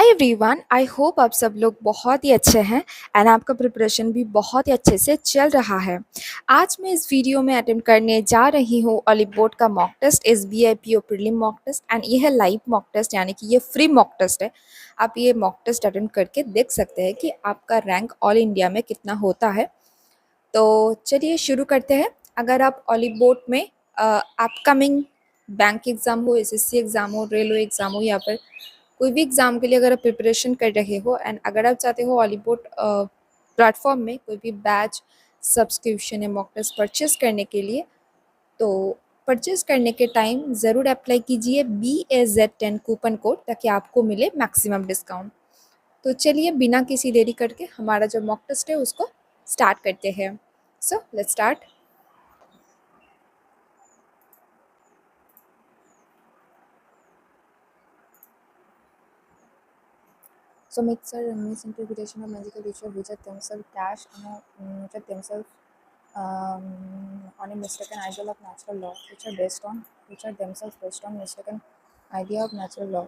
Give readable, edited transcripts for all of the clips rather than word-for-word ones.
Everyone, I hope आप सब लोग बहुत ही अच्छे हैं एंड आपका प्रिपरेशन भी बहुत ही अच्छे से चल रहा है। आज मैं इस वीडियो में अटेम्प्ट करने जा रही हूँ ओलिवबोर्ड का mock test, SBI PO prelim mock test and ये है लाइव मॉक टेस्ट, यानी कि ये फ्री मॉक टेस्ट है। आप ये मॉक टेस्ट अटेम्प्ट करके देख सकते हैं कि आपका रैंक ऑल इंडिया में कितना होता है। तो चलिए शुरू करते हैं। अगर आप ओलिवबोर्ड में अपकमिंग बैंक एग्ज़ाम हो, SSC एग्ज़ाम हो, रेलवे एग्ज़ाम हो या फिर कोई भी एग्ज़ाम के लिए अगर आप प्रिपरेशन कर रहे हो एंड अगर आप चाहते हो ओलिवबोर्ड प्लेटफॉर्म में कोई भी बैच, सब्सक्रिप्शन या मॉक टेस्ट परचेस करने के लिए, तो परचेस करने के टाइम ज़रूर अप्लाई कीजिए BAZ10 कूपन कोड, ताकि आपको मिले मैक्सिमम डिस्काउंट। तो चलिए बिना किसी देरी करके हमारा जो मॉक टेस्ट है उसको स्टार्ट करते हैं। So let's start. So mixer misinterpretation of magical ritual which are themselves cash which are themselves on a mistaken ideal of natural law, which are themselves based on mistaken idea of natural law.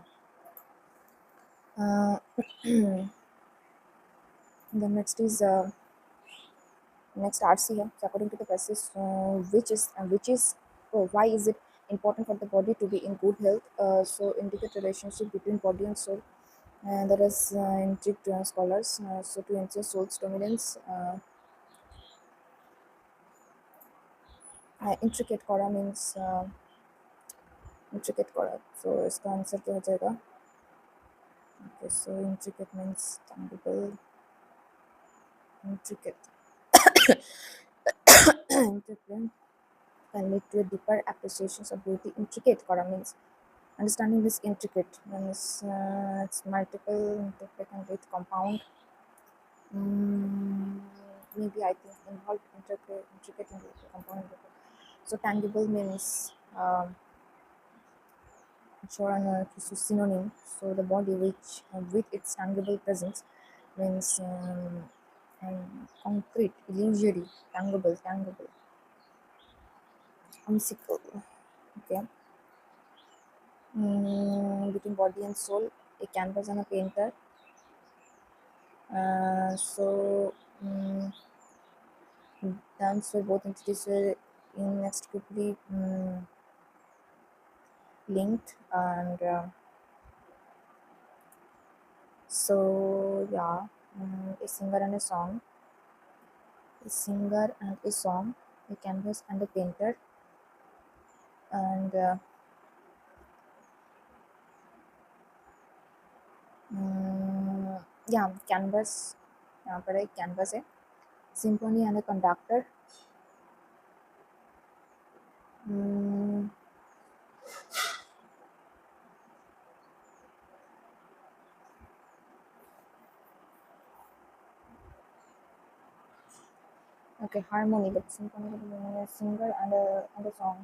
The next is next RC है. So according to the passage, why is it important for the body to be in good health? So indicate relationship between body and soul. There is intrigued scholars. So to ensure soul's dominance, intricate करा means intricate करा. So इसका answer क्या हो जाएगा? Okay, so intricate means tangible. Intricate. Intricate can lead to a deeper appreciation of beauty. Intricate kora means understanding this intricate means it's multiple, intricate and with compound. Maybe I think involved, intricate and with compound. So tangible means synonym. So the body which with its tangible presence means concrete, illusory, tangible, whimsical. Okay. Between body and soul, a canvas and a painter. Dance were both entities were inextricably linked, and so yeah, a singer and a song, a canvas and a painter, and yeah, canvas. यहाँ पर एक canvas है, symphony and a conductor. Okay, harmony, but symphony is a singer and a song.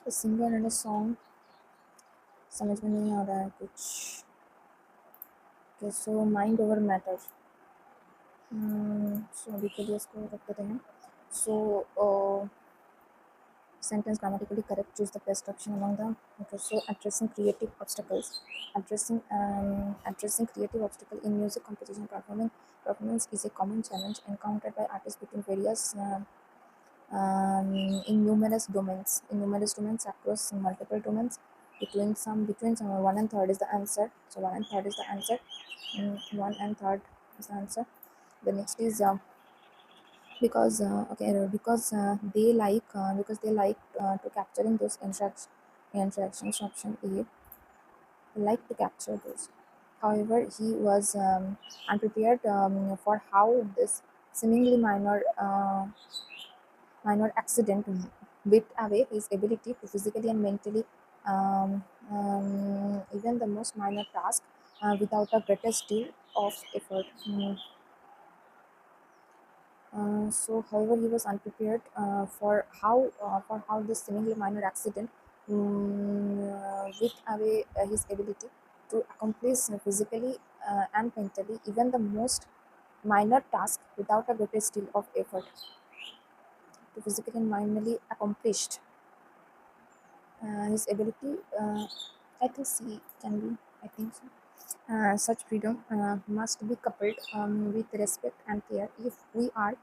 A singer and a song. समझ में नहीं आ रहा है कुछ. Okay, so mind over matter. So अभी के लिए इसको रख देते हैं. So sentence grammatically correct, choose the best option among them. Okay, so addressing creative obstacles. Addressing creative obstacle in music composition performance is a common challenge encountered by artists between various in numerous domains across multiple domains. Between some 1 and 3 is the answer. So 1 and 3 is the answer. 1 and 3 is the answer. The next is because they like to capturing those interactions. Option A, they like to capture those. However, he was unprepared for how this seemingly minor accident whipped away his ability to physically and mentally even the most minor task without the greatest deal of effort. So, however, he was unprepared for how this seemingly minor accident whipped away his ability to accomplish physically and mentally even the most minor task without a greater deal of effort to physically and mentally accomplished. His ability, I think C can be, I think so. Such freedom must be coupled with respect and care. If we are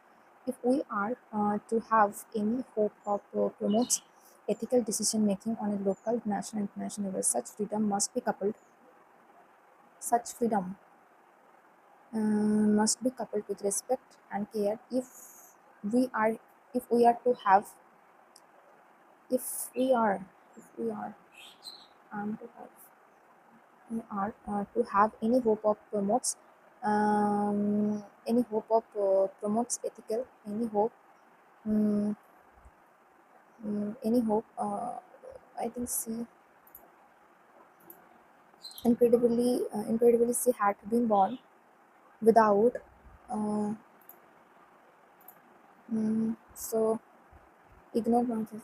to have any hope of promotes ethical decision making on a local, national, and international level, such freedom must be coupled with respect and care. We are, if we are to have, if to have to have any hope of promotes ethical, um, any hope I think C, incredibly she had been born without uh, so ignore nonsense.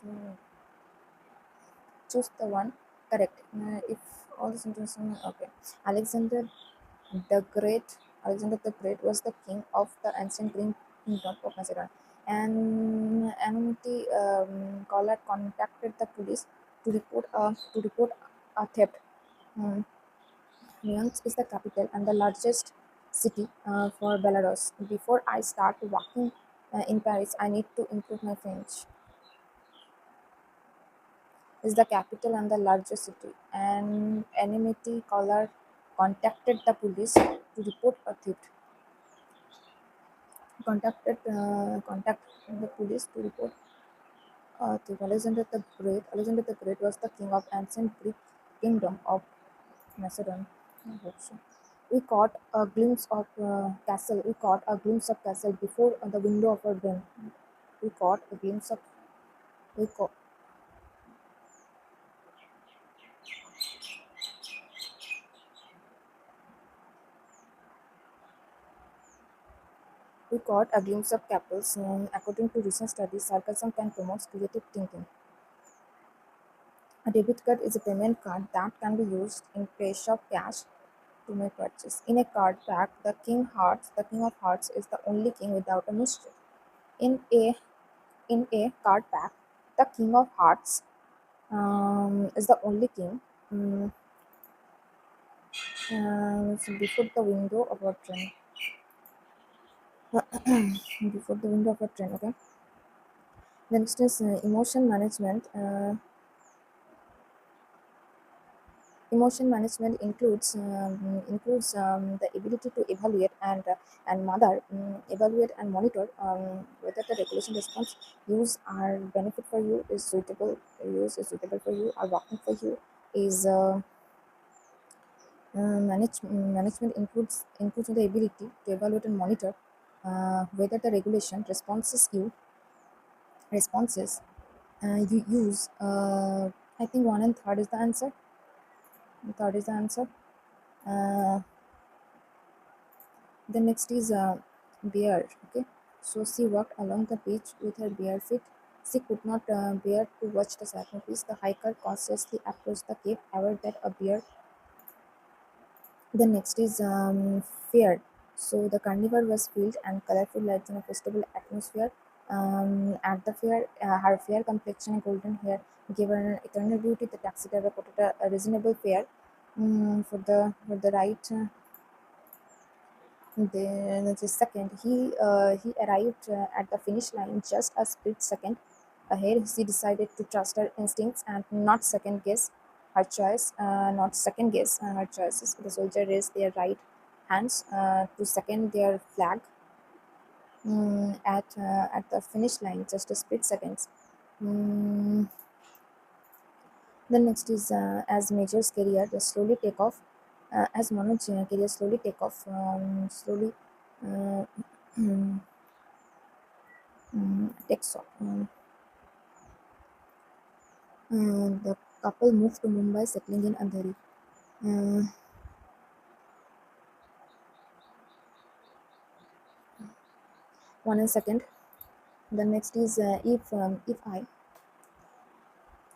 Choose the one correct. If all the sentences okay. Alexander the Great, Alexander the Great was the king of the ancient Greek kingdom of Macedonia. An anonymity caller contacted the police to report a theft. Um, Minsk is the capital and the largest city for Belarus. Before I start walking in Paris, I need to improve my French. Is the capital and the largest city. An anonymity caller contacted the police to report a theft. Contact the police to report to Alexander the Great. Alexander the Great was the king of ancient Greek kingdom of Macedon. I hope so. We caught a glimpse of castle. We caught a glimpse of castle before the window of our brain. We caught a glimpse of we caught, we caught a glimpse of castles. According to recent studies, sarcasm can promote creative thinking. A debit card is a payment card that can be used in place of cash to make purchase. In a card pack, the king of hearts is the only king without a mischief. In a in a card pack, the king of hearts is the only king. Um, so before the window of a train. Before the window of a train. Okay. The next is emotion management. Emotion management includes the ability to evaluate and monitor whether the regulation response use are benefit for you, is suitable for you, are working for you. Is management includes the ability to evaluate and monitor whether the regulation responses you use. I think one and third is the answer. Third is the answer. Uh, The next is bear. Okay, so she walked along the beach with her bare feet. She could not bear to watch the cyclones. The hiker cautiously approached the cave, aware that a bear. The next is fair. So the carnival was filled and colorful lights in a festival atmosphere. At the fair, her fair complexion and golden hair gave her an eternal beauty. The taxi driver quoted a reasonable fare for the ride. Then the second, he arrived at the finish line just a split second ahead. She decided to trust her instincts and not second guess her choice. Not second guess her choices. The soldier raised their right hands to second their flag at the finish line, just a split seconds. Mm, the next is as Major's career slowly take off. As Manoj's career slowly take off, slowly uh, takes off. The couple moved to Mumbai, settling in Andheri. Uh, one and second. The next is if I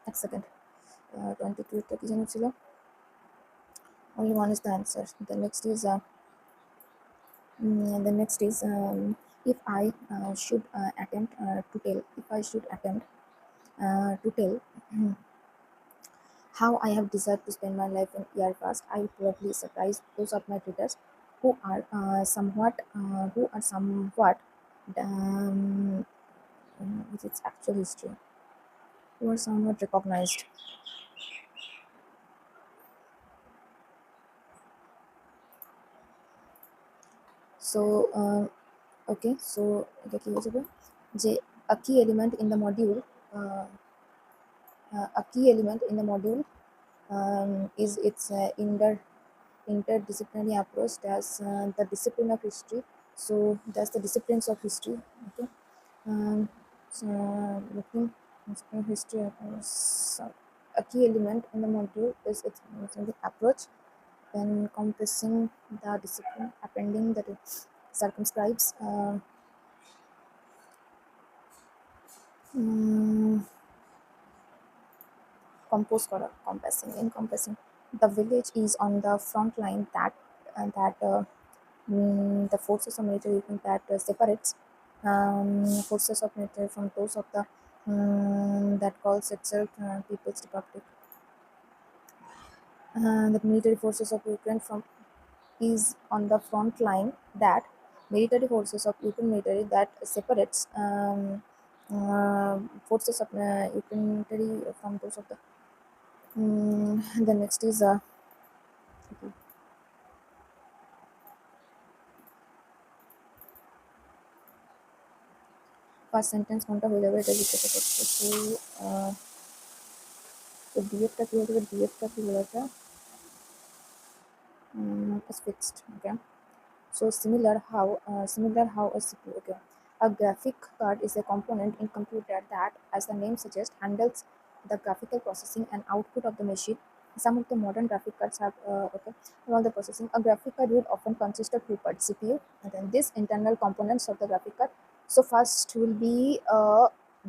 এক second 22 টা কি যেন ছিল only one is the answer. The next is The next is if I should attempt to tell, if I should attempt to tell how I have decided to spend my life in year past, I would probably surprise those of my readers who are somewhat um, with its actual history, who are somewhat recognized. So okay, so এটা কি হয়ে যাবে যে a key element in the module uh, a key element in the module is its interdisciplinary approach as the discipline of history. So that's the disciplines of history. Okay, so looking at history, so a key element in the module is its the approach, encompassing the discipline, appending that it circumscribes. Um, compose করা encompassing the village is on the front line that the forces of military that separates forces of military from those of the that calls itself People's Republic. The military forces of Ukraine from is on the front line that military forces of Ukraine military that separates forces of Ukraine military from those of the the next is first sentence কোনটা হয়ে যাবে এটা জিজ্ঞাসা করছে তো ডিএফটা কি হয়ে যাবে ডিএফটা কি হয়ে যাবে is fixed. Okay, so similar how a CPU. Okay, a graphic card is a component in computer that, as the name suggests, handles the graphical processing and output of the machine. Some of the modern graphic cards have all the processing. A graphic card will often consist of two parts: CPU and then this internal components of the graphic card. So first will be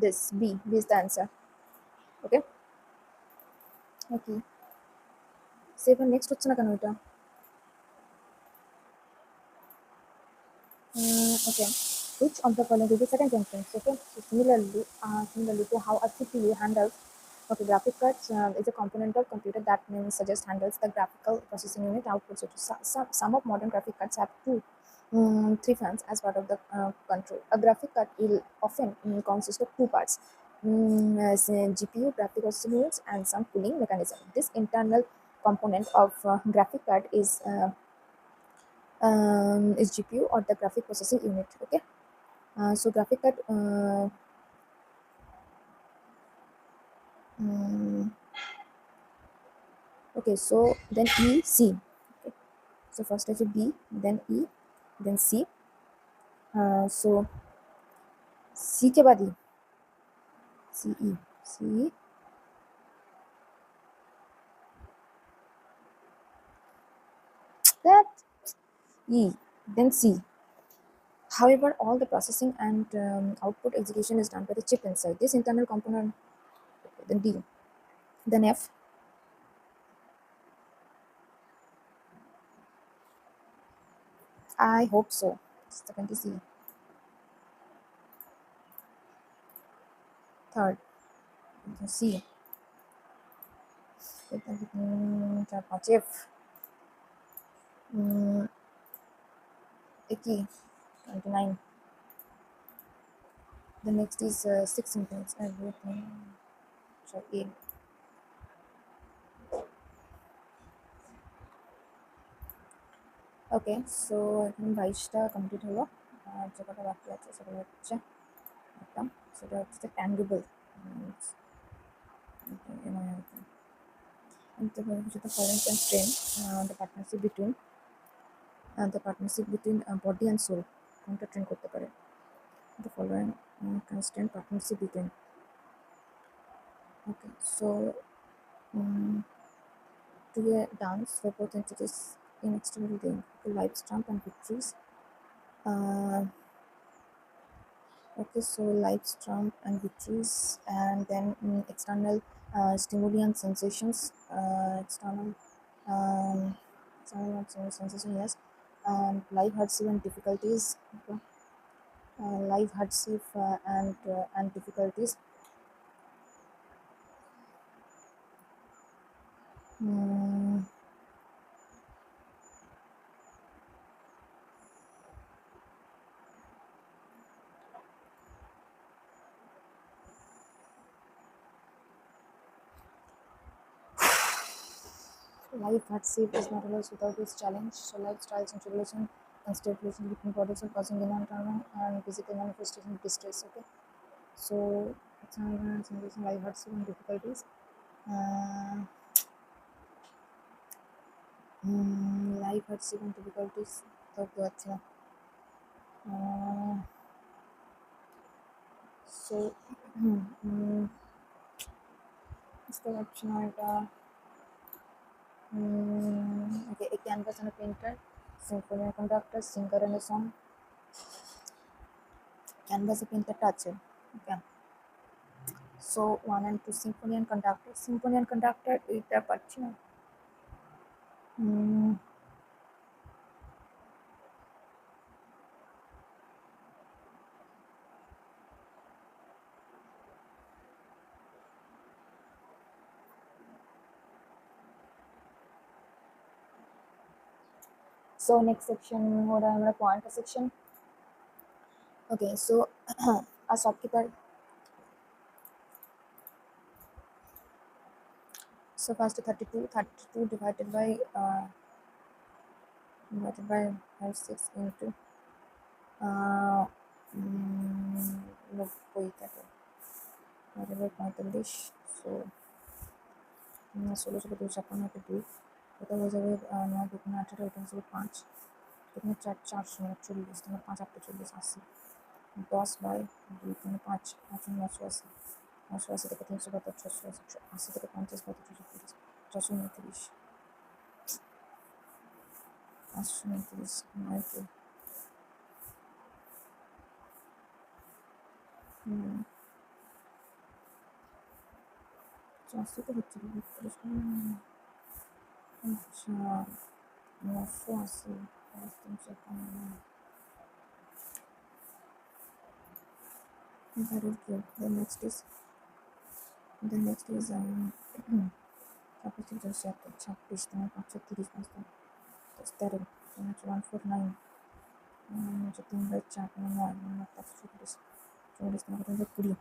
this B is the answer. Okay, okay. So এবার next হচ্ছে না কেন এটা? Okay, which of the following is the second sentence? Okay, so similarly to how a CPU handles, okay, graphic cards is a component of computer that name suggests handles the graphical processing unit output. So some of modern graphic cards have three fans as part of the control. A graphic card will often consist of two parts, as GPU, graphic processing units, and some cooling mechanism. This internal component of graphic card is GPU or the graphic processing unit. Okay, so graphic card okay, so then EC. Okay, so first I B, then E, then C. So C के बाद E, C that E, then C. However, all the processing and output execution is done by the chip inside this internal component. Then D, then F. I hope so. Second C. Third, C. F. 29. The next is 6 sentence. Everything. So A. Okay, so এখন 22টা complete হলো। আর যে কটা বাকি আছে সেগুলো হচ্ছে একটা, সেটা হচ্ছে ট্যাঙ্গিবল the foreign constraint the partnership between body and soul কোনটা ট্রেন করতে পারে the following constant partnership between. Okay, so to a dance where both entities inextricably linked, life's trump and victories. Okay, so life's trump and victories, and then external stimuli and sensations, external sensation, yes, and life hardship and difficulties. Life hardship and difficulties. Hmm. Life hardship is not always without its challenge. So life trials and tribulation and stipulation between bodies are causing inner trauma and physical manifestation of distress. Okay. So it's life hardship and difficulties. Uh, life hardship and difficulties. तो अच्छा. So इसका option आएगा. Okay, a canvas and a painter, symphony and conductor, singer and a song. Canvas a painter touch. Okay. So 1 and 2, symphony and conductor. Symphony and conductor এটা পাচ্ছি না. So next section हो रहा है हमारा point का section. Okay, so a shopkeeper. So first 32 divided by 6 into 90 divided by 45. So 16 से 2 छप्पन के 2 तो हो जाएगा 9 2 18 8 से 5 कितने 4 40 तो 5 8 40 80 10 बाय 2 3 5 5 980 980 থেকে 372 680 80 থেকে 50 35 439 539 90 400 তো হচ্ছে আচ্ছা 980 352 that is good. The next is Untitled Chapter. Chapter 530 that's that. 149 3 by chapter 1 that's 20.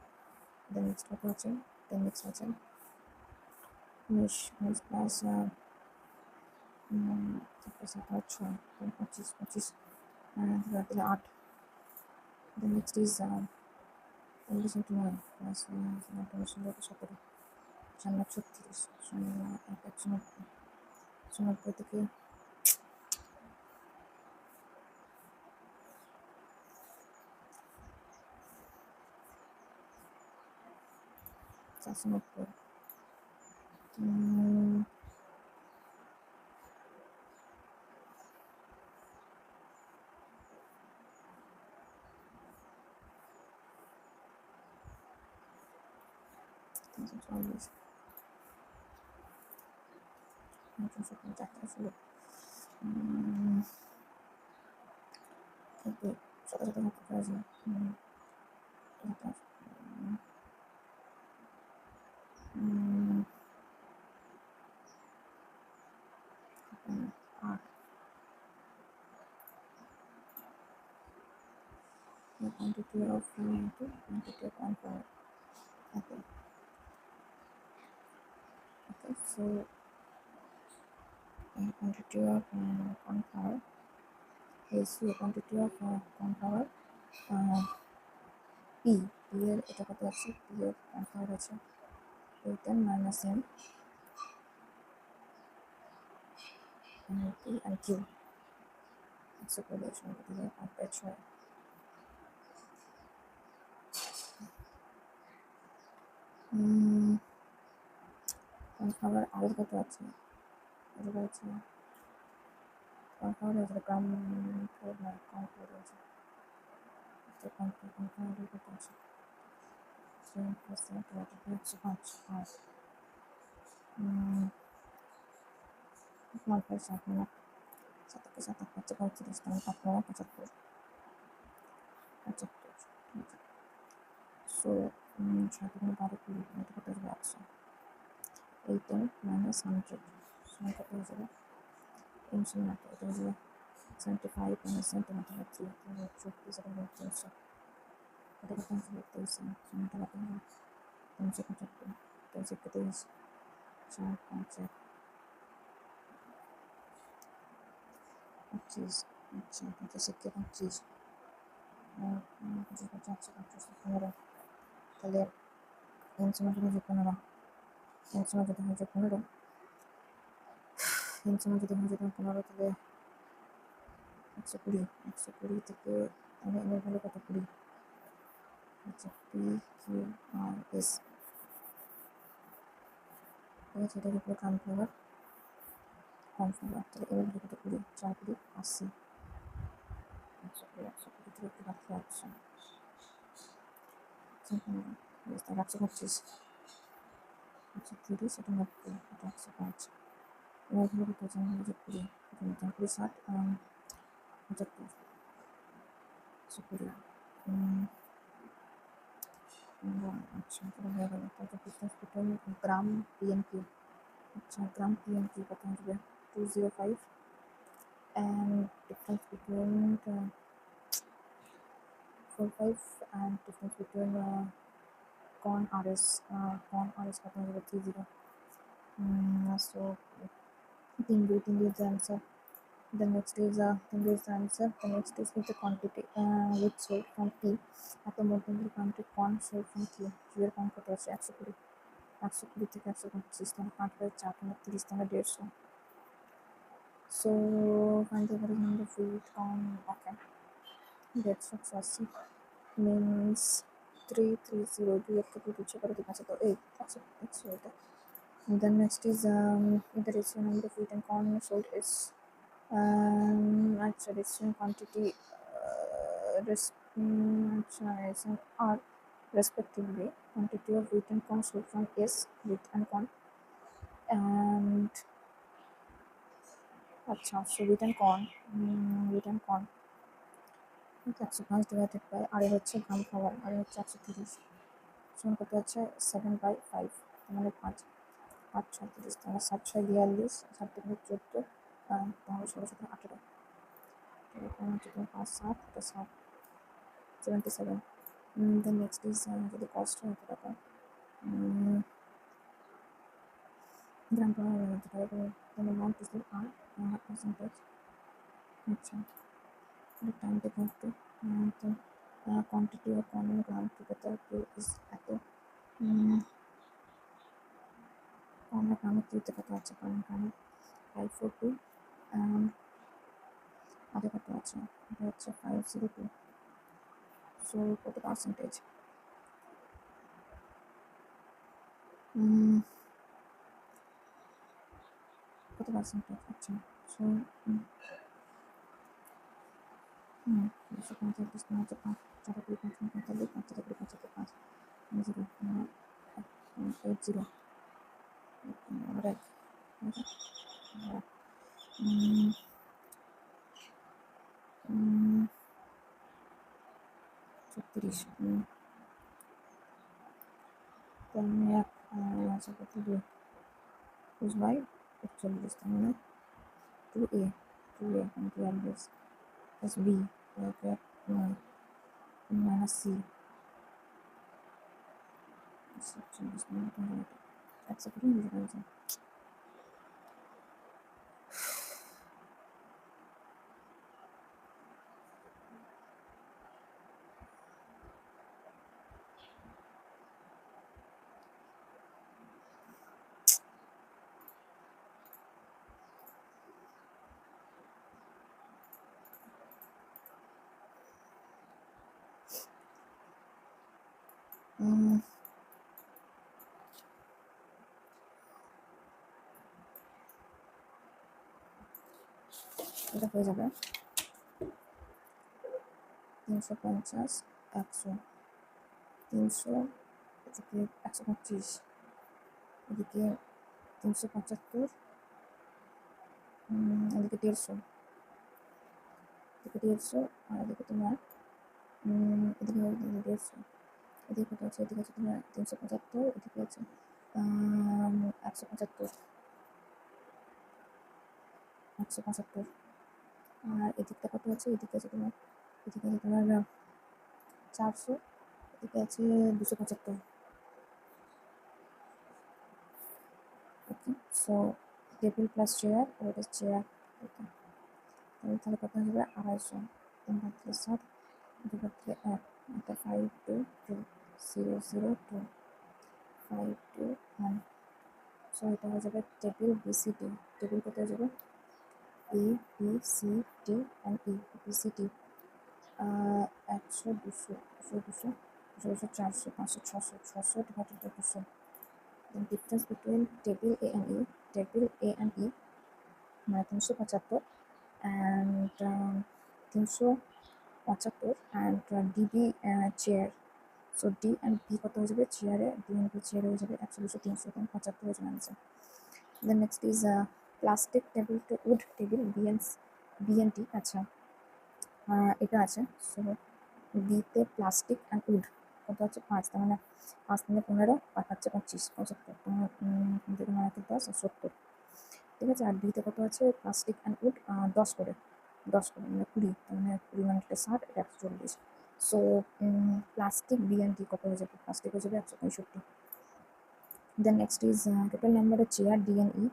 The next watching. The next watching. Mish class chapter 25 and the art. The next is English into 9 class 17 Channel 36 Channel থেকে 490 quantity of into quantity of power. Okay, so quantity of power is quantity of power p এর এটা কত আছে p এর power আছে 8 minus m p and q. It's a relation between temperature. Power আগের কত আছে এটা আছে power আছে গ্রাম ফোর না কম ফোর আছে তো কম power কত আছে 7% হচ্ছে 5 1.7 7 × 7 = 35, তাহলে 8 × 9 = 75, 75। সো 7 × 12 = 20, এটা কত আসবে 100। 8 - 100 সমান কত হয়ে যাবে 390, এটা হয়ে যাবে 75 - 70 = 3, 300, এটা কত আসবে 23, সমানটা কত হবে 375, 23 × 23, 4, 5, 1, 25, আচ্ছা 25 × 25, 25 × 4 = 15, তাহলে n সমান যদি হয় 15, n সমান যদি হয় 15, n সমান যদি হয় 15, তাহলে 120, 120 থেকে তাহলে n এর ভ্যালু কত 20, আচ্ছা PQRS, ঠিক আছে, এটা উপরে কনফার্মার, তাহলে এর ভ্যালু কত 20, 4 × 80, 120, 120 থেকে একটু বাকি 100, 125, 130, এটা 90, এটা 105, এর ভ্যালু কত জানা হলো যে 20, 20, 60, 75, 120, আচ্ছা তাহলে হয়ে গেল। তারপর ডিফারেন্স বিটুইন গ্রাম PNQ, আচ্ছা গ্রাম PNQ কত আসবে 205, and difference between 45, and difference between corn RS কত আসবে 30, so 3 is the answer. The next is the answer. The next is with the quantity which sold from P at the multiple quantity corn sold from Q. Q এর মান কত আছে 120, 120 থেকে 125, তাহলে 5/4 মানে 30, তাহলে 150. So find the average number of wheat corn. Okay, 180 means 330, 2 একটা দুই দুই করে 2 5 তো 100 এটা. And then next is the ratio number of wheat and corn sold is ratio quantity are respectively quantity of wheat and corn sold from S, wheat and corn, and so wheat and corn 105 divided by আর হচ্ছে গ্রাম খাবার, আর হচ্ছে 130, সমান কত হচ্ছে 7/5, মানে 5, 5 36, তাহলে 7 6 42, 7 থেকে 14, তাহলে 16 17 18, এরকম হচ্ছে 5 7, এটা 7, 77. Then next is যদি কস্ট হয় কত টাকা গ্রাম পাওয়া যাবে, then amount is R percentage, আচ্ছা টাইম থেকে একটু quantity of corn and gram together is এত, corn and gram দিতে কত আছে, corn and gram 542, আগে কত আছে, এটা হচ্ছে 502, so কত পার্সেন্টেজ, কত পার্সেন্টেজ, আচ্ছা সো 245 না হচ্ছে 5, 4 × 5 = 45, 5 × 5 = 5, 0 80, আবার 1, 36, তাহলে 1 আছে কত 2 by 41, তার মানে 2A and 2 plus B minus C, 46 minus 1, accept the answer. এটা হয়ে যাবে 350, 100, 300 এদিকে 125, এদিকে 375, এদিকে 150, এদিকে 150 আর এদিকে তোমার এদিকে 150, এদিকে কত আছে, এদিকে আছে তোমার 375, এদিকে আছে 175, 175, আর এদিকটা কত আছে, এদিকে আছে তোমার 400, এদিকে আছে 275. ওকে, সো টেবিল প্লাস চেয়ার, আর এটা চেয়ার। ওকে, তাহলে কত হয়ে যাবে 250, 3 × 7, 2 × 1, এটা 522 521, সো এটা হয়ে যাবে টেবিল বিসিডি। টেবিল কত হয়ে যাবে A B C D and E, BCD 100 200 200 200 400 500 600 600 divided by 200. The difference between table A and E, table A and E মানে 375 and 375 and DB chair. So D and B কত হয়ে যাবে চেয়ারে, D and B চেয়ারে হয়ে যাবে 100 200 300 75 হয়ে যাবে answer. Then next is plastic table to wood table B and T। আচ্ছা, এটা আছে। সো বিতে প্লাস্টিক অ্যান্ড উড কত হচ্ছে 5, তার মানে 5 × 15, 5 × 25, 75, 10 আর 70, ঠিক আছে। আর বিতে কত আছে প্লাস্টিক অ্যান্ড উড 10 করে মানে 20, তার মানে 20 মানে 60, এটা 140। So plastic B and D কত হয়ে যাবে, প্লাস্টিক হয়ে যাবে 165। Then next is total number of chair D and E,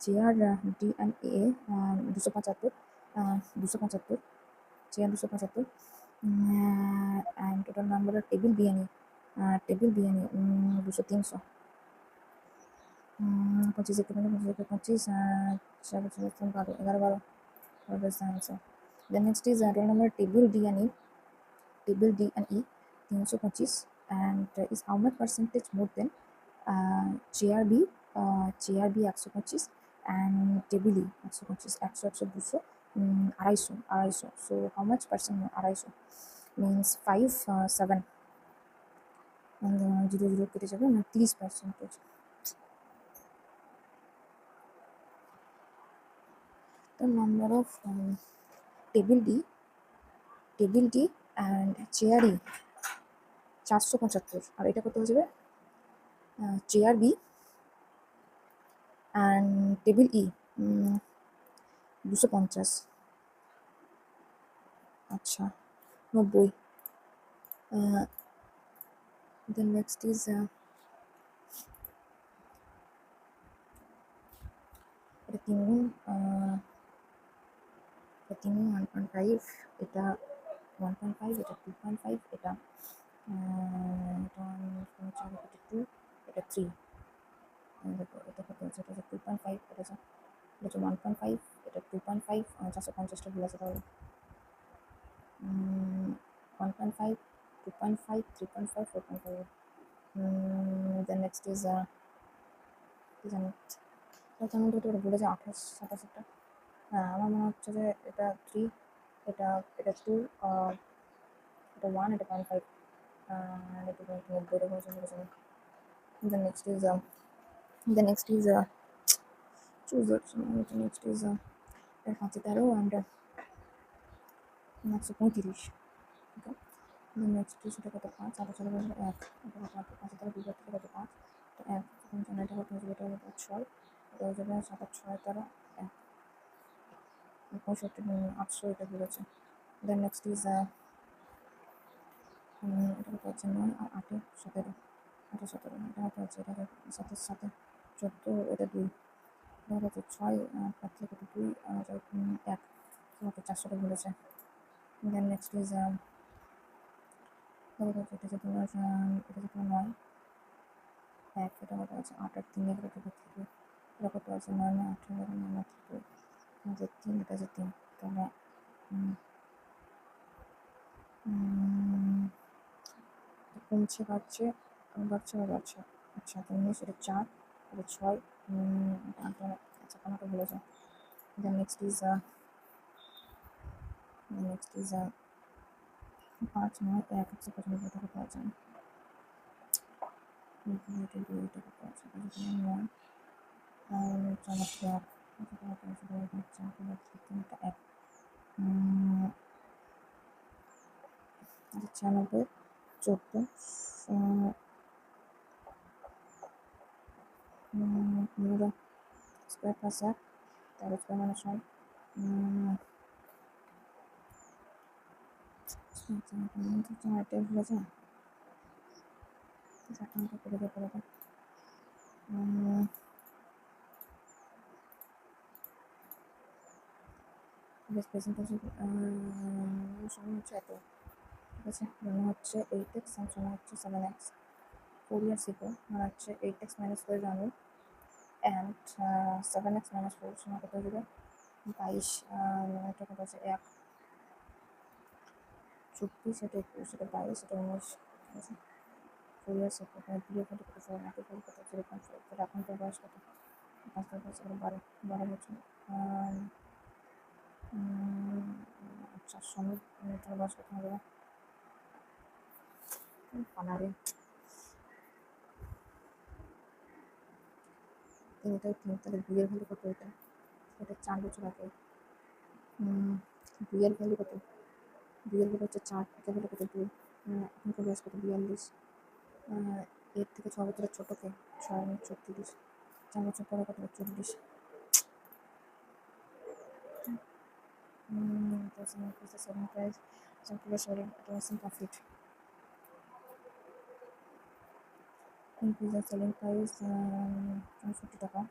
chair D and A 275, 275 chair 275, and total number of table B and E, 200 300, 25 থেকে 25, 4 12 11 12, that's the answer. Then next is roll number table D and E, 325, and is how much percentage more than chair B 125 and table E 125, 100 200 250, so how much percent more 250 means 5 7 and 0 0 কেটে যাবে মানে 30%। The number of table D and chair E 475, আর এটা কত হয়ে যাবে chair B and table ই 250, আচ্ছা 90। Then next is এটা 3 গুণ 1.5, এটা 1.5, এটা 2.5, এটা 2, এটা 3, এটা কত হচ্ছে, এটা 2.5, এটা 1.5, এটা 2.5, 450টা ভুল আছে তাহলে 1.5 2.5 3.5 4.5। Then next is কি জানি তার মধ্যে তো বলে যে 28 27টা, হ্যাঁ আমার মনে হচ্ছে যে এটা 3, এটা 2, এটা 1, এটা 0.5, এটা 90 এরকম কিছু বলেছে। Then next is choose it. The next is 513 and 135, okay. Then next is এটা কত 5, আর চলে গেল 1, এটা কত 513 2 থেকে কত 5, তো 1 তখন এটা কত হয়ে যাবে, এটা 6, এটা হয়ে যাবে 7 6 13 65 800 এটা বলেছে। Then next is এটা কত হচ্ছে 9 আর 8 17, 8 17, এটা কত হচ্ছে, এটা 7 7 14, এটা 2, এটা কত 6 5 থেকে কত 2 1, কত 400টা বলেছে। Then next is এটা যে তোমার 9 1, এটা কত আছে 8 আর 3 এগুলো কত থেকে, এটা কত আছে 9 9 8 9 9 থেকে 3, এটা যে 3, তাহলে কমছে বাড়ছে বাড়ছে বা বাড়ছে, আচ্ছা 19, এটা 4, এটা 6, এটা আচ্ছা আমাকে বলেছে। Then next is 5 9 1 195, এটা কত আছে, এটা কত আছে, এটা 9 আর 4 এটা কত আছে, 1, 96 14 15 স্কোয়ার প্লাস 1 13 স্কোয়ার মাইনাস 1 এটা ভুলে যায় অঙ্ক করে দেবো বেশ প্রেজেন্টেশন সময় হচ্ছে এত, ঠিক আছে। মনে হচ্ছে 8x আর সময় হচ্ছে 7x। 4 ইয়ার শিখো মানে হচ্ছে 8x মাইনাস 4 জানো, অ্যান্ড 7x মাইনাস 4 সময় কত দেবে 22, এটা কত আছে 1 24, এটা 21, এটা 22, এটা 19, ঠিক আছে। 4 ইয়ার শিখো তাহলে 2 এর ভ্যালু কত 4, 1 এর ভ্যালু কত 0.4, তাহলে এখন তো বয়স কত 5 বছর 12 বছর। আচ্ছা সময় তাহলে বয়স কত হবে পানারে এটাই ঠিক। তাহলে 2 এর ভ্যালু কত, এটা 4 বছর আগে। 2 এর ভ্যালু কত, 2 এর ভ্যালু হচ্ছে 4, এটার ভ্যালু কত 2, এখনকার বয়স কত 42, এর থেকে 6 বছরের ছোটকে 6 36, 4 বছর পরে কত 40। increase the selling price, profit. Increase the selling price 40 টাকা,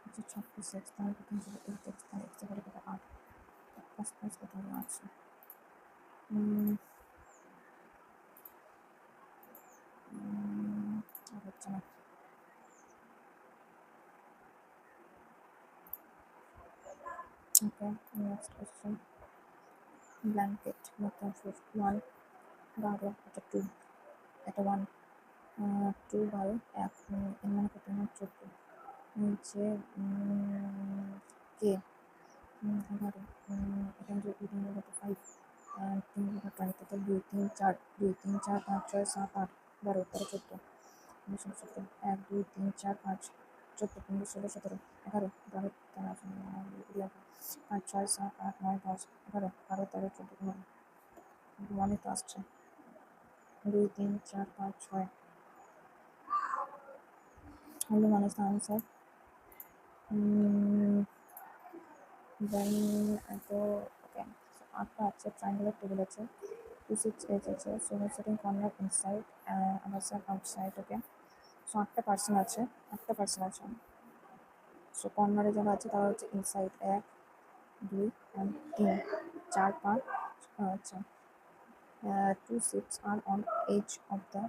36, তাহলে প্রথম ছিল 8x, তাহলে x এর কত 8, প্লাস প্লাস কত হবে 8, আর হচ্ছে না। ওকে, নেক্সট কোশ্চেন। ব্ল্যাঙ্কেট মতো 1 12, এটা 2, এটা 1, 2 12 1, এর মানে কত 14, নিচে কে 11, এখানে যে 5, 3 20, তারপর 2 3 4 2 3 4 5 6 7 8 12 13 14 15 16 1 2 3 4 5 14 15 16 17 11 12 13 5 6 7 8 9 10 11 12 13 14 15 মনে তো আসছে 2 3 4 5 6 হলো মানে আনসার। দেন তো ওকে, আটটা আছে, ট্রায়াঙ্গুলার টেবিল আছে, 2 6 8 আছে, so sitting corner inside other side outside. Okay, so 8টা পার্সন আছে, সো কর্নারে যারা আছে তারা হচ্ছে ইনসাইড 1 2 3 4 5, আচ্ছা 2 6 আর অন এজ অফ দ্য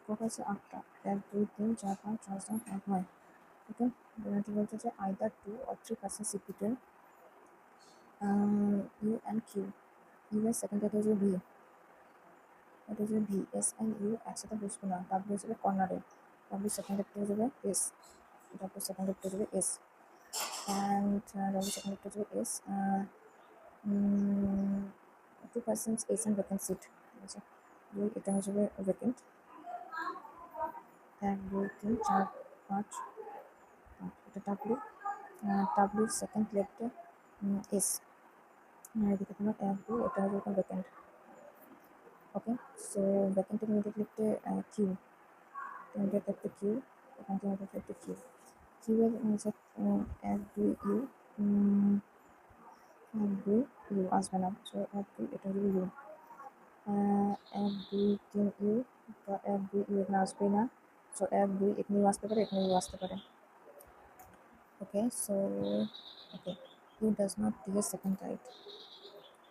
কত আছে 8টা, 1 2 3 4 5 6 7 8 9। ওকে, কি বলছে যে either 2 or 3 persons repeated U and Q, U এর সেকেন্ড এটা হচ্ছে V, এটা হচ্ছে V, S and U একসাথে বসবে না, W হিসেবে কর্নারে, W সেকেন্ড একটা হয়ে যাবে S, W সেকেন্ড একটা হয়ে যাবে S, and W সেকেন্ড একটা হয়ে যাবে S, 2 persons S and vacant seat, ঠিক আছে। এটা হয়ে যাবে vacant, 1 2 3 4 5, এটা W, W সেকেন্ড লেফটে S, এদিকে তোমার 1 2, এটা হয়ে যাবে vacant। ওকে, সো ভ্যাকেন্টের মধ্যে লিখতে কিউ, ইমিডিয়েট লিখতে কিউ, এখান থেকে ইমিডিয়েট লিখতে কিউ, কিউ এর হচ্ছে 1 2 ইউ, 1 2 ইউ আসবে না, সো 1 2 এটা হলো ইউ, 1 2 3 ইউ, তো 1 2 ইউ এখানে আসবে না, সো 1 2 এখানে ইউ আসতে পারে, এখানে ইউ আসতে পারে। Okay, so okay, U does not T এর second right.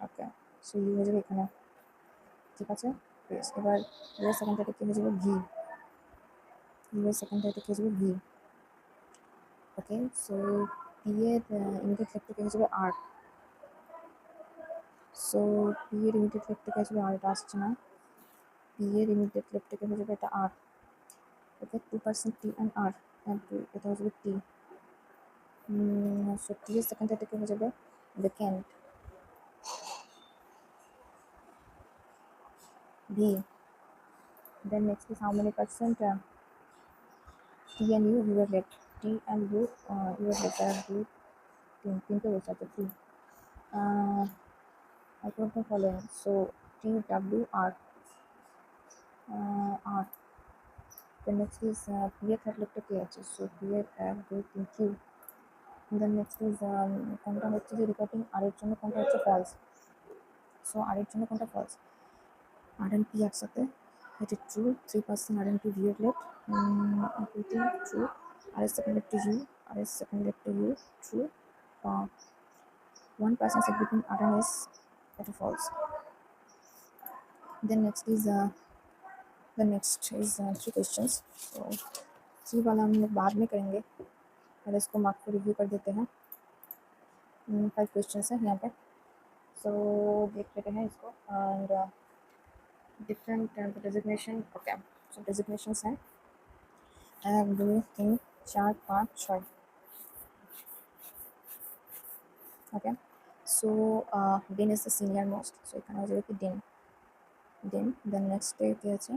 Okay, so U হয়ে যাবে এখানে, ঠিক আছে। বেশ, এবার ইউ এর সেকেন্ড রাইটে কি হয়ে যাবে ভি, ইউ এর সেকেন্ড রাইটে কি হয়ে যাবে ভি। ওকে, সো পি এর ইমিডিয়েট লেফটে কি হয়ে যাবে আর, সো পি এর ইমিডিয়েট লেফটে কি আসবে আর, এটা আসছে না, পি এর ইমিডিয়েট লেফটে কি হয়ে যাবে এটা আর। ওকে, 2% টি অ্যান্ড আর, এটা হয়ে যাবে টি, সো টি এর সেকেন্ড রাইটে কি হয়ে যাবে vacant, V, Then next is how many percent T and U you were left. T and U you were left are due তিনটে বসে আছে T. I put the following. So T W R R. The next is P এর থাকলে একটা K আছে. So P এর 1 2 3 Q. Then next is কোনটা হচ্ছে যে রিপোর্টিং আর এর জন্য কোনটা হচ্ছে ফলস. So আর এর জন্য কোনটা ফলস. R and P একসাথে it is true. 3% R and P weird left. Everything true. R is second left to U. R is second left to U. True. 1% is between R and S. That is false. Then next is three questions. So three वाला हम लोग बाद में करेंगे. पहले इसको mark को review कर देते हैं. 5 questions है यहाँ पे. So देख लेते हैं इसको. And different designation. Okay. So designations हैं 1 2 3 4 5 6. Okay. So Dean is the senior most. So এখানে হয়ে যাবে কি Dean. Then next কি আছে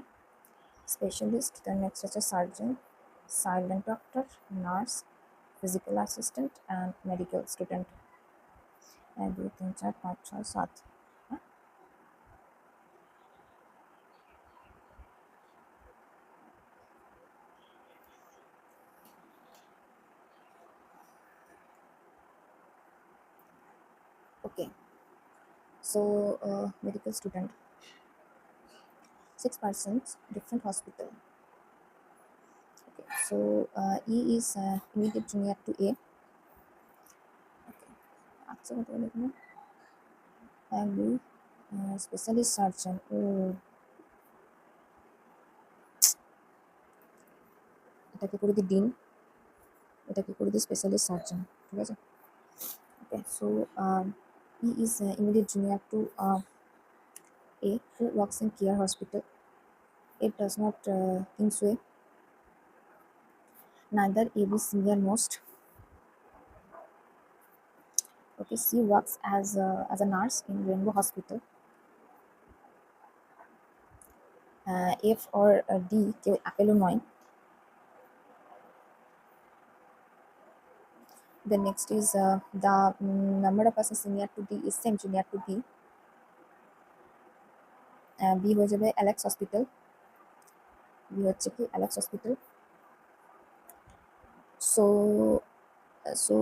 specialist. Then next আছে surgeon, silent doctor, nurse, physical assistant and medical student. 1 2 3 4 5 6 7. Okay. So medical student 6 persons, different hospital. Okay. So E is immediate junior to A. Okay. Answer what are you? And B specialist surgeon. এটাকে করে দিই dean, এটাকে করে দিই specialist surgeon. ঠিক আছে. Okay. So E is immediate junior to A, who works in Care Hospital. It does not Kingsway. Neither A is senior most. Okay, C works as a nurse in Rainbow Hospital. F or D কেউ Apollo নয়. Then next is the number of persons senior to D is same junior to B. B হয়ে যাবে 𝐿𝐿𝑒x Hospital. B হচ্ছে কি 𝐿𝐿ex Hospital. So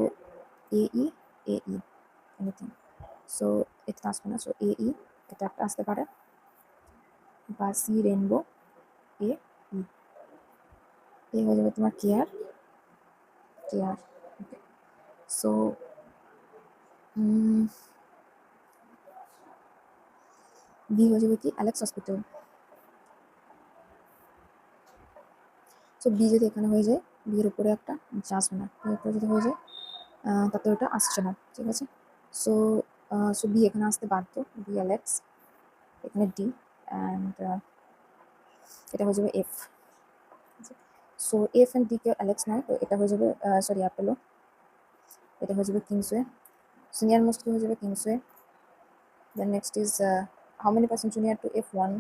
AE anything. So এটা আসবে না. So AE এটা একটা আসতে পারে বা C রেনবো. A হয়ে যাবে তোমার কেয়ার. Okay. So B হয়ে যাবে কি 𝐿𝐿ex Hospital. সো বি যদি এখানে হয়ে যায়, বি এর উপরে একটা আসবে না, বি এর উপরে যদি হয়ে যায় তাতে ওটা আসছে না. ঠিক আছে. সো বি এখানে আসতে বাধ্য. বি 𝐿𝐿ex, এখানে ডি, অ্যান্ড এটা হয়ে যাবে F. So F and D K 𝐿𝐿ex নয়, তো এটা হয়ে যাবে সরি অ্যাপেলো. এটা হয়ে যাবে কিংসওয়ে. সিনিয়র মোস্ট হয়ে যাবে Kingsway. Then next is how many percent junior to F1.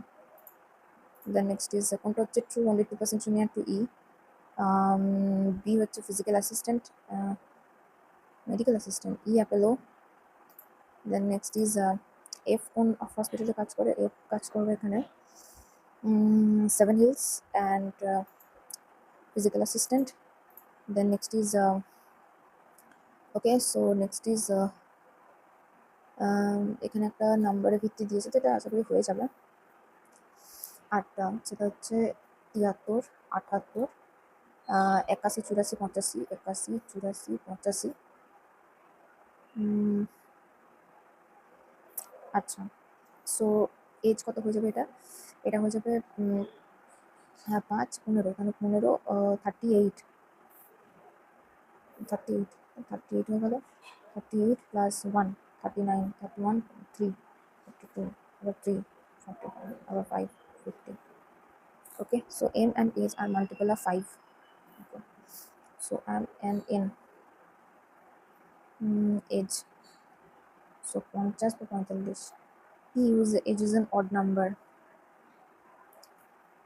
Then next is কোনটা হচ্ছে true, only 2% junior to E. B হচ্ছে physical assistant, medical assistant, E Apollo. Then next is F কোন হসপিটালে কাজ করে, F কাজ করবে এখানে Seven Hills and physical assistant. Then next is okay. So next is এখানে একটা নাম্বারের ভিত্তি দিয়েছে, যেটা আশা করি হয়ে যাবে 8টা, সেটা হচ্ছে 73 78 81 84 85 81 84 85. আচ্ছা. সো এজ কত হয়ে যাবে? এটা হয়ে যাবে 5 15, এখানে 15 38 হয়ে গেল. 38 প্লাস 1 39 31 3 52 আবার 3 45 আবার 5 50. Okay, so m and age are multiple of 5. Okay. So m and n age. So 50 to 45. Age is an odd number.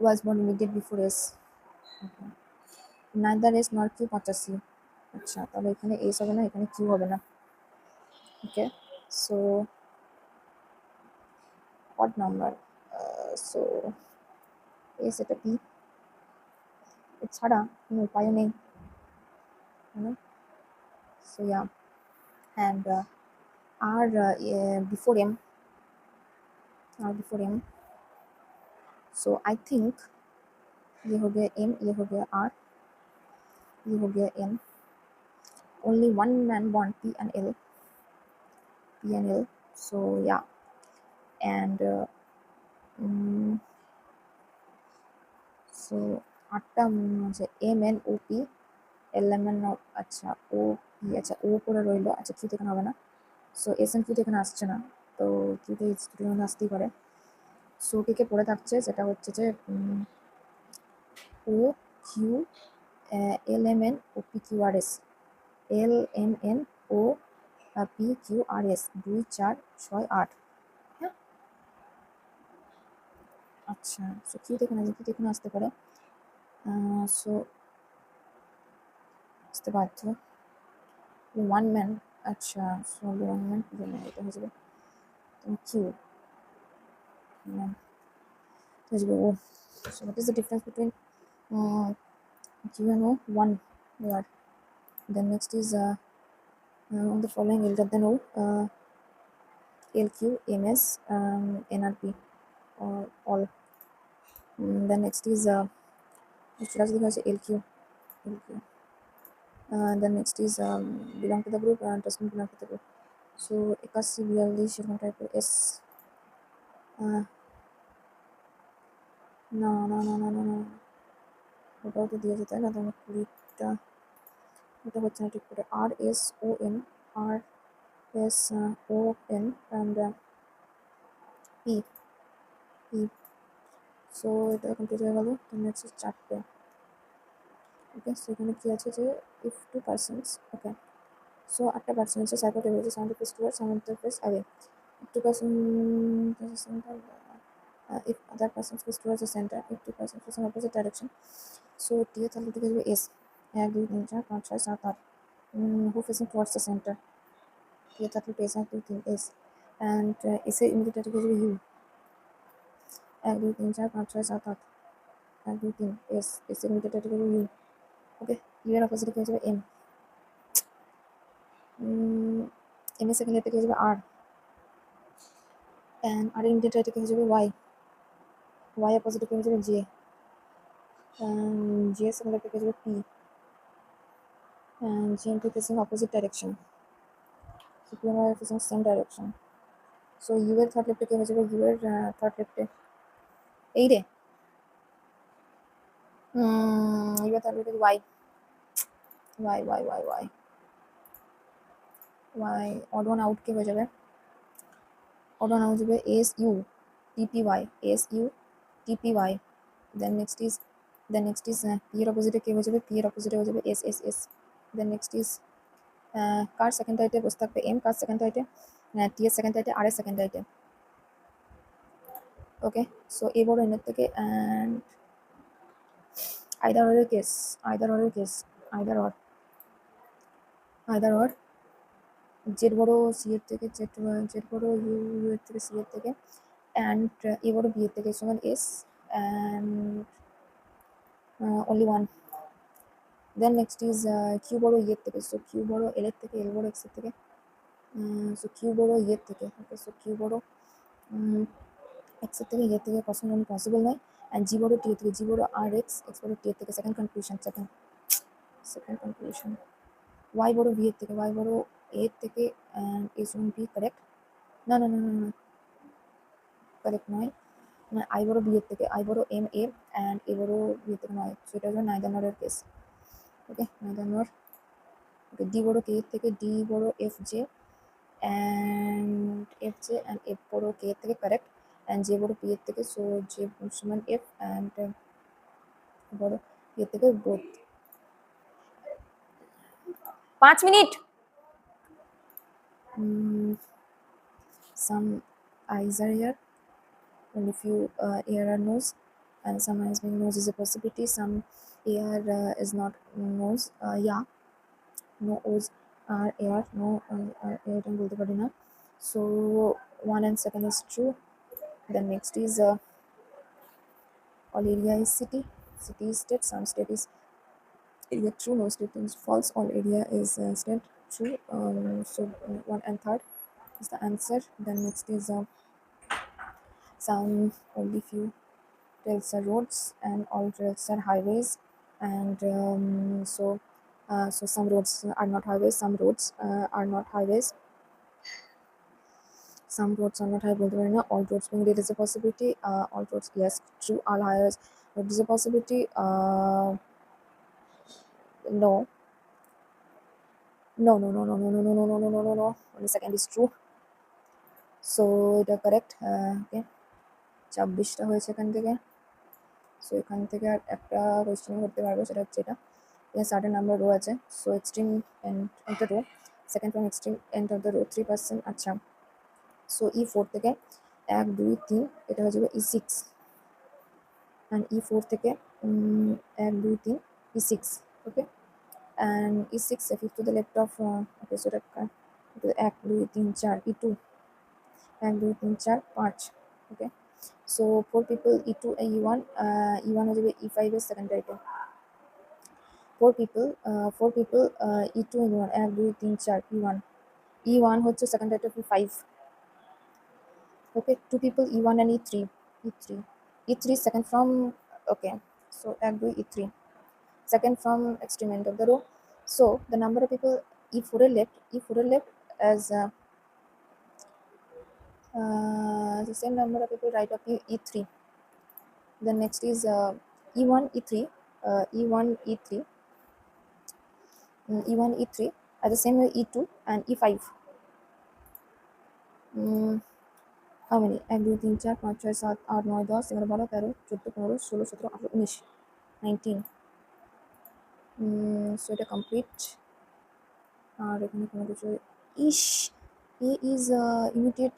was born immediate before S. Okay. Neither S nor Q 85। আচ্ছা, তাহলে এখানে S হবে না, এখানে Q হবে না। ওকে, so odd number, so S এটা P এছাড়া কোনো উপায় নেই, so yeah, and R before M, so I think ये हो गया M, ये हो गया R, ये हो गया N, only one man born P and L, so yeah, and so আটটা আছে M N O P L M N O, আচ্ছা O P, আচ্ছা O করে রইলো, আচ্ছা Q এখানে হবে না, সো S and Q এখানে আসছে না, তো Q তে স্টুডেন্ট আসতেই পারে। সো কে পড়ে থাকছে, সেটা হচ্ছে যে O Q L M N O P Q R S, L M N O P Q R S 2 4 6 8, হ্যাঁ আচ্ছা, সো Q এখানে আসতে পারে, সো আসতে বাধ্য ওয়ান ম্যান, আচ্ছা সো ওয়ান ম্যান এটা হয়ে যাবে Q, হয়ে যাবে O। So what is the difference between Q and O? 1 there. Then next is on the following L than O, LQ, MS, NRP, or all. Then next is LQ. Then next is belong to the group and doesn't belong to the group. So 𝐂𝐎�𝐔𝐏𝐻𝐍 sheetal type S. No, ওটাও তো দিয়েছে তাই না, তো আমি 20টা, এটা হচ্ছে না ঠিক করে, RSON, RSON and P, so এটা কমপ্লিট হয়ে গেল। নেক্সট 4টে। ওকে, সো এখানে কি আছে যে if 2 persons, ওকে, সো 8টা পার্সন আছে, সাইকেল টেবিল আছে, 70 face towards, 70 face away, 2 person center, if other person face towards the center, if 2 person face in opposite direction, so T তাহলে থেকে যাবে S, 1 2 3 4 5 6 7 8, who facing towards the center, T তাহলে S 1 2 3 S, and S এর immediate থেকে যাবে U, 1 2 3 4 5 6 7 8, 1 2 3 S, S এর immediate থেকে যাবে U, ওকে, U এর অপোজিট থেকে যাবে M, M এর সেকেন্ড থেকে যাবে R, and R এর ইমিডিয়েট থেকে যাবে Y, Y অপোজিট থেকে যাবে J, and J এর সেকেন্ড থেকে যাবে P, and J and P facing opposite direction, so P and Y are facing same direction, so U এর থার্ড লেফটে কে হয়ে যাবে, U এর থার্ড লেফটে এই রে, U এর থার্ড লেফটে Y, odd one out কে হয়ে যাবে, odd one out যাবে SU TPY, SU TPY, then next is P এর অপোজিটে কে হয়ে যাবে, P এর অপোজিটে হয়ে যাবে SSS, then next is কার সেকেন্ড রাইটে বসে থাকবে M, কার সেকেন্ড রাইটে T এর সেকেন্ড রাইটে, R এর সেকেন্ড রাইটে, ওকে, সো এ বড় এনের থেকে, and either or case, either or Z বড় C এর থেকে, Z বড় U এর থেকে, C এর থেকে, and A বড় B এর থেকে, সমান S, and only one. Then next is Q বড় E এর থেকে, so Q বড় L এর থেকে, L বড় X এর থেকে, so Q বড় E এর থেকে, okay, so Q বড় X এর থেকে, E এর থেকে পসিবল নয়, and G বড় T এর থেকে, G বড় R X, X বড় T এর থেকে, সেকেন্ড কনক্লুশন, Y বড় V এর থেকে, Y বড় A এর থেকে, and A সমান B, কারেক্ট, না কারেক্ট নয়, I বড় B এর থেকে, I বড় M A, and A বড় B এর থেকে নয়, so এটা হলো neither nor এর কেস, ওকে, neither nor, ওকে, D বড় K এর থেকে, D বড় F J, and F বড় K এর থেকে, কারেক্ট, and J বড় P এর থেকে, so J সমান F, and বড় P এর থেকে, both. 5 minute. Some eyes are here, only few ear or nose, and some is being nose is a possibility, some air is not nose, yeah, no O's are air, no air and bolte pade na. So 1 and 2 is true. Then next is all area is city, city is state, some state is area, true, no state is false, all area is state, true. So 1 and 3 is the answer. Then next is some only few trails are roads and all trails are highways, and so some roads are not highways, some roads are not highways, some roads are not highway. All roads being there is a possibility, all roads, yes, true, all highways there is a possibility, no, no, no, no, no, no, no, no, no, no, no, no, no, no, 1 second is true. So এটা correct. ওকে, 26টা হয়েছে এখান থেকে। So এখান থেকে আর একটা question করতে পারবো, সেটা হচ্ছে এটা, এখানে 60 নাম্বার রো আছে। So extreme end of the row, second from extreme end of the row 3%। আচ্ছা, সো E4 থেকে 1 2 3 এটা হয়ে যাবে E6, অ্যান্ড E4 থেকে 1 2 3 E6, okay, and E6 fifth to the left of okay, so এটা 1 2 3 4 E2, 1 2 3 4 5, okay. So 4 people E2 and E1, E1 हो जाए E5 is second item। 4 people E2 and E1, 1 2 3 4 E1, E1 হচ্ছে second item E5, okay। 2 people E1 and E3 second from, okay, so 1 2 E3 second from extreme end of the row। So the number of people E4 left as the same number of people right of E3। Then next is E1 E3 E1 E3 E1 E3 at the same way E2 and E5। how many? 1 2 3 4 5 6 7 8 9 10 11 12 13 14 15 16 17 18 19 19। so এটা complete. আর এখানে কোনো কিছু ইশ, ये is immediate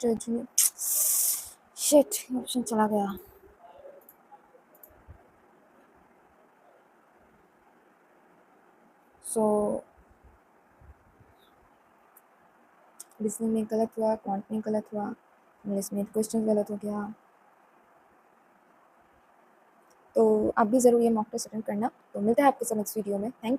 shit, option चला गया। so listening में गलत हुआ, क्वांट में गलत हुआ, इंग्लिश में क्वेश्चन गलत हो गया। तो आप भी ज़रूर ये मॉक टेस्ट अटेंड करना। तो मिलते हैं आपके साथ नेक्स्ट वीडियो में। Thank you.